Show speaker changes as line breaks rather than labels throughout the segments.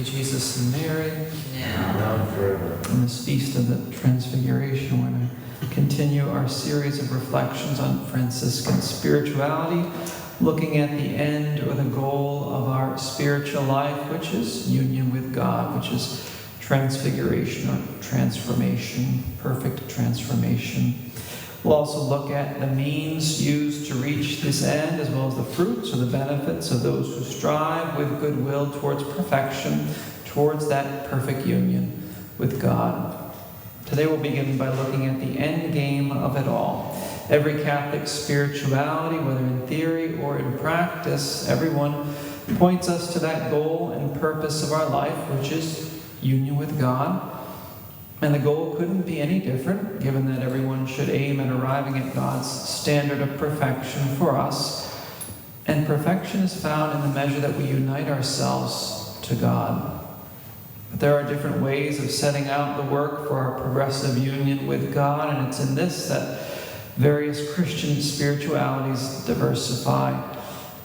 be Jesus and Mary.
Now and forever.
In this feast of the Transfiguration, we're going to continue our series of reflections on Franciscan spirituality, looking at the end or the goal of our spiritual life, which is union with God, which is transfiguration or transformation, perfect transformation. We'll also look at the means used to reach this end, as well as the fruits or the benefits of those who strive with goodwill towards perfection, towards that perfect union with God. Today we'll begin by looking at the end game of it all. Every Catholic spirituality, whether in theory or in practice, everyone points us to that goal and purpose of our life, which is union with God. And the goal couldn't be any different, given that everyone should aim at arriving at God's standard of perfection for us. And perfection is found in the measure that we unite ourselves to God. But there are different ways of setting out the work for our progressive union with God, and it's in this that various Christian spiritualities diversify.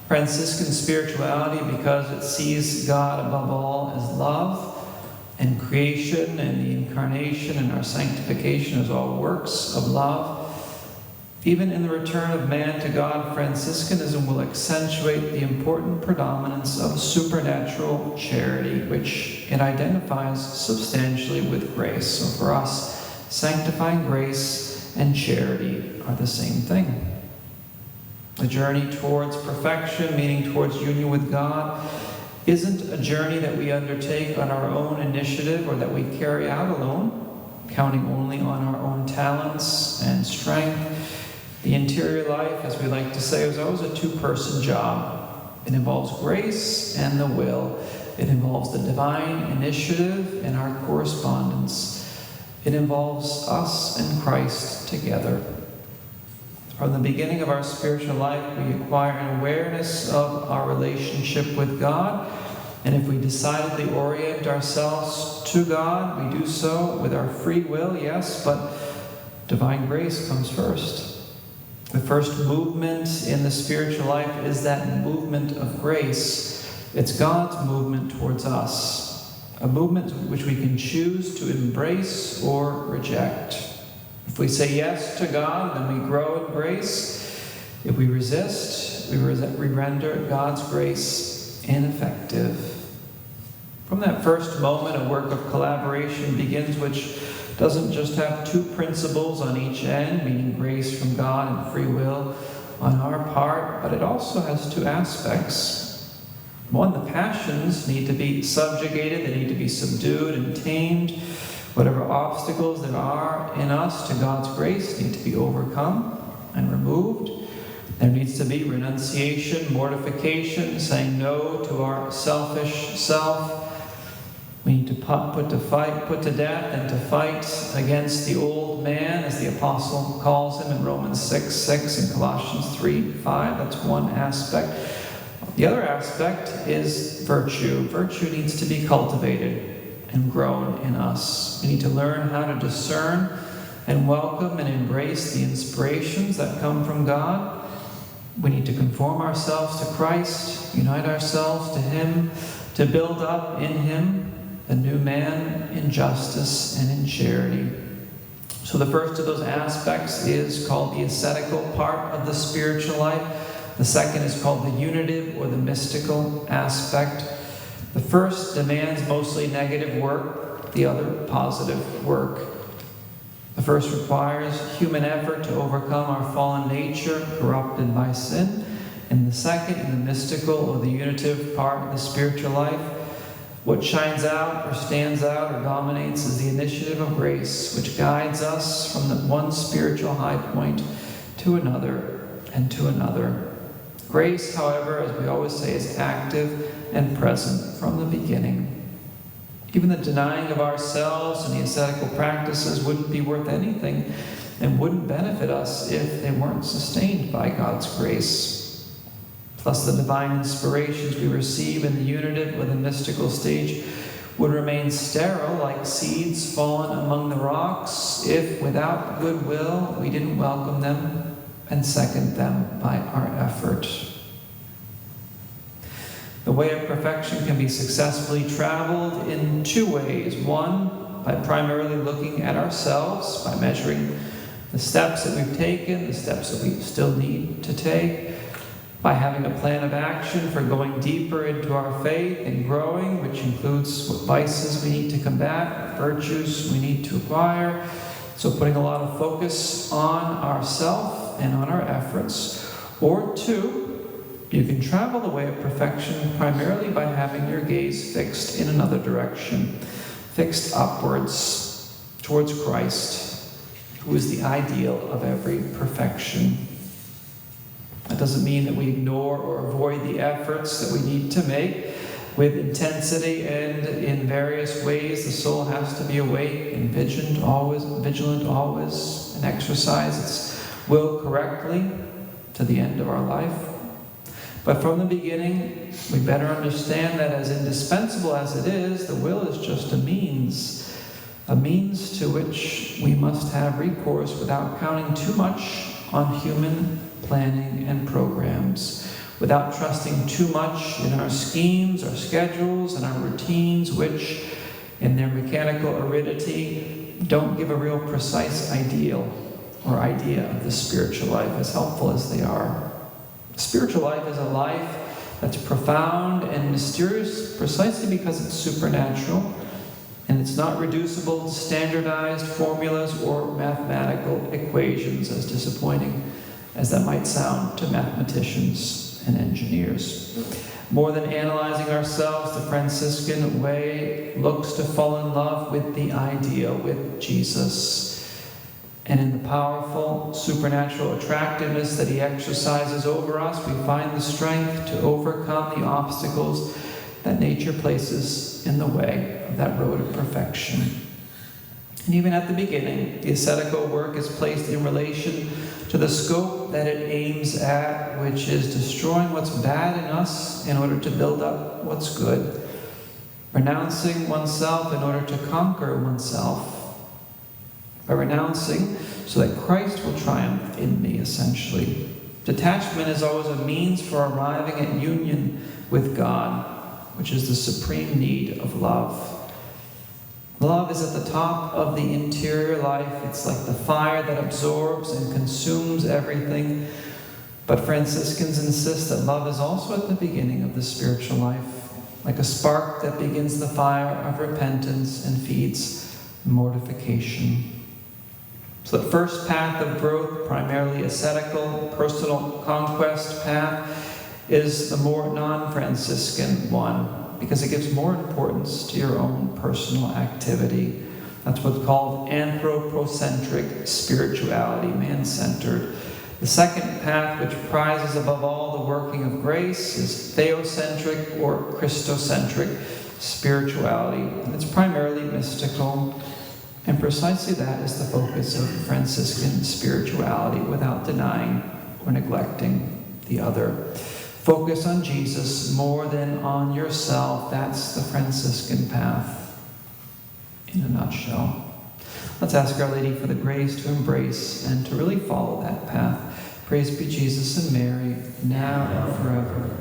Franciscan spirituality, because it sees God above all as love, and creation and the incarnation and our sanctification as all works of love. Even in the return of man to God, Franciscanism will accentuate the important predominance of supernatural charity, which it identifies substantially with grace. So for us, sanctifying grace and charity are the same thing. The journey towards perfection, meaning towards union with God, isn't a journey that we undertake on our own initiative or that we carry out alone, counting only on our own talents and strength. The interior life, as we like to say, is always a two-person job. It involves grace and the will. It involves the divine initiative and our correspondence. It involves us and Christ together. From the beginning of our spiritual life, we acquire an awareness of our relationship with God. And if we decidedly orient ourselves to God, we do so with our free will, yes, but divine grace comes first. The first movement in the spiritual life is that movement of grace. It's God's movement towards us, a movement which we can choose to embrace or reject. If we say yes to God, then we grow in grace. If we resist, we render God's grace ineffective. From that first moment, a work of collaboration begins, which doesn't just have two principles on each end, meaning grace from God and free will on our part, but it also has two aspects. One, the passions need to be subjugated, they need to be subdued and tamed. Whatever obstacles there are in us to God's grace need to be overcome and removed. There needs to be renunciation, mortification, saying no to our selfish self. We need to put to death and to fight against the old man, as the apostle calls him in Romans 6:6 and Colossians 3:5. That's one aspect. The other aspect is virtue. Virtue needs to be cultivated and grown in us. We need to learn how to discern and welcome and embrace the inspirations that come from God. We need to conform ourselves to Christ, unite ourselves to Him, to build up in Him the new man in justice and in charity. So the first of those aspects is called the ascetical part of the spiritual life. The second is called the unitive or the mystical aspect. The first demands mostly negative work, the other positive work. The first requires human effort to overcome our fallen nature corrupted by sin. And the second, in the mystical or the unitive part of the spiritual life, what shines out or stands out or dominates is the initiative of grace, which guides us from the one spiritual high point to another and to another. Grace, however, as we always say, is active and present from the beginning. Even the denying of ourselves and the ascetical practices wouldn't be worth anything and wouldn't benefit us if they weren't sustained by God's grace. Plus, the divine inspirations we receive in the unitive or the mystical stage would remain sterile, like seeds fallen among the rocks, if without goodwill we didn't welcome them and second them by our effort. The way of perfection can be successfully traveled in two ways. One, by primarily looking at ourselves, by measuring the steps that we've taken, the steps that we still need to take, by having a plan of action for going deeper into our faith and growing, which includes what vices we need to combat, virtues we need to acquire. So putting a lot of focus on ourself and on our efforts. Or two, you can travel the way of perfection primarily by having your gaze fixed in another direction, fixed upwards towards Christ, who is the ideal of every perfection. That doesn't mean that we ignore or avoid the efforts that we need to make. With intensity and in various ways, the soul has to be awake and vigilant always, and exercise its will correctly to the end of our life. But from the beginning, we better understand that as indispensable as it is, the will is just a means to which we must have recourse without counting too much on human planning and programs, without trusting too much in our schemes, our schedules, and our routines, which, in their mechanical aridity, don't give a real precise ideal or idea of the spiritual life, as helpful as they are. Spiritual life is a life that's profound and mysterious precisely because it's supernatural, and it's not reducible to standardized formulas or mathematical equations, as disappointing as that might sound to mathematicians and engineers. More than analyzing ourselves, the Franciscan way looks to fall in love with the ideal, with Jesus. And in the powerful supernatural attractiveness that he exercises over us, we find the strength to overcome the obstacles that nature places in the way of that road of perfection. And even at the beginning, the ascetical work is placed in relation to the scope that it aims at, which is destroying what's bad in us in order to build up what's good. Renouncing oneself in order to conquer oneself. By renouncing so that Christ will triumph in me, essentially. Detachment is always a means for arriving at union with God, which is the supreme need of love. Love is at the top of the interior life. It's like the fire that absorbs and consumes everything. But Franciscans insist that love is also at the beginning of the spiritual life, like a spark that begins the fire of repentance and feeds mortification. So the first path of growth, primarily ascetical, personal conquest path, is the more non-Franciscan one, because it gives more importance to your own personal activity. That's what's called anthropocentric spirituality, man-centered. The second path, which prizes above all the working of grace, is theocentric or Christocentric spirituality. And it's primarily mystical, and precisely that is the focus of Franciscan spirituality, without denying or neglecting the other. Focus on Jesus more than on yourself. That's the Franciscan path in a nutshell. Let's ask Our Lady for the grace to embrace and to really follow that path. Praise be Jesus and Mary, now and forever.